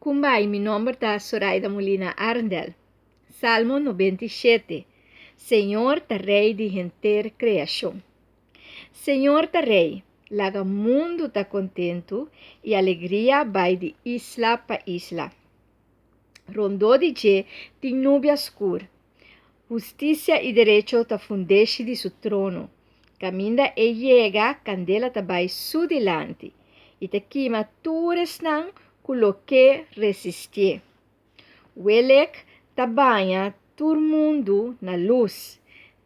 Kumbay, mi nombre está Zoraida Molina Arndel. Salmo 97. Senhor tá rei de render criação. Senhor tá rei, laga mundo tá contento e alegria vai de isla para isla. Rondou de je de nuvem escura. Justiça e direito tá fundeste de seu trono. Caminda e chega, candela tá vai su delante. E te queima tures não coloque resistir. Welek tá banha todo mundo na luz.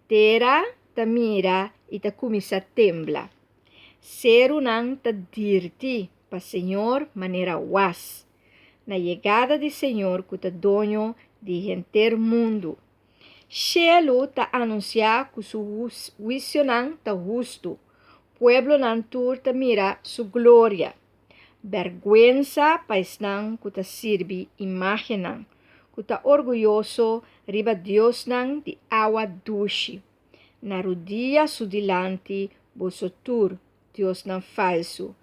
Terra ta mira e ta começa a temblar. Seru não ta dirti pa Senhor maneira was. Na chegada de Senhor que ta dono de enter mundo. Cielo ta anunciar que su juicio não ta justo. Pueblo não tur ta mira su glória. Vergüenza país não que ta sirve imagem não. Que ta orgulhoso riba Deus não de água doce. Na rodia su dilante, bosotur, Deus não falso.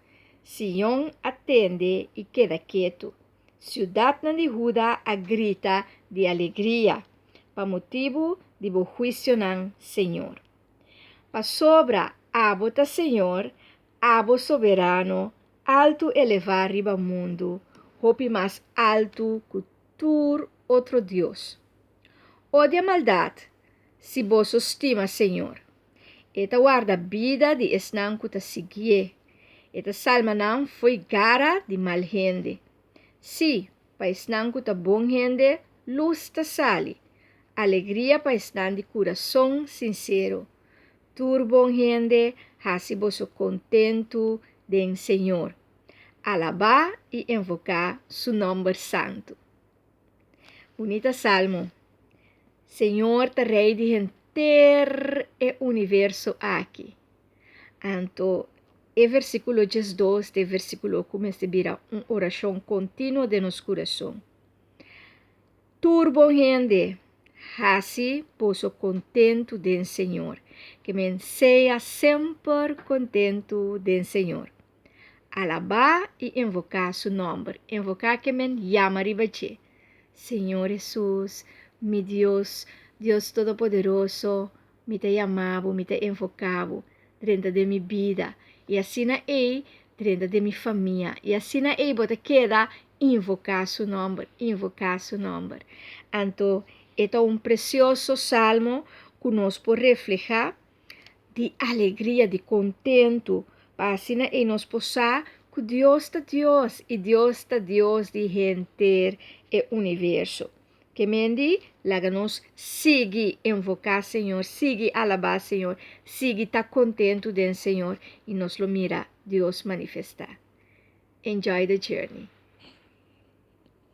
Sion atende e queda quieto. Ciudad não de Judá a grita de alegria, pa motivo de bo juicio não, Senhor. Pa sobra abo ta Senhor, abo soberano, alto elevar riba mundo, hopi mais alto que tur outro Deus. Odia maldade, se vos estima, Senhor. Eta guarda vida de esnan que te sigue. Eta salma não foi gara de mal gente. Si, pa esnan que te bom gente, luz te sale. Alegria pa esnan de coração sincero. Tur bom gente, hasi vos contento den Senhor. Alabar e invocar su nome santo. Bonita salmo. Senhor, te rei de enter e universo aqui. Anto, e versículo 12 de versículo começa a virar uma oração contínua de nosso coração. Turbo gente, assim posso contento do Senhor, que me seja sempre contento do Senhor. Alabar e invocar su nome, invocar que me llama ribache. Senhor Jesus, mi Deus, Deus Todo-Poderoso, me te amava, me te invocava dentro de minha vida. E assim é dentro de minha família. E assim é, bota queda invocar su nome, invocar su nome. Então, é um precioso salmo que nos pode reflejar de alegria, de contento, para assim é nos possa que Deus está Deus e Deus está Deus de gente e universo. Que mendi, laga-nos siga invocar Senhor, siga alabar Senhor, siga estar contento do Senhor e nos lo mira Deus manifestar. Enjoy the journey.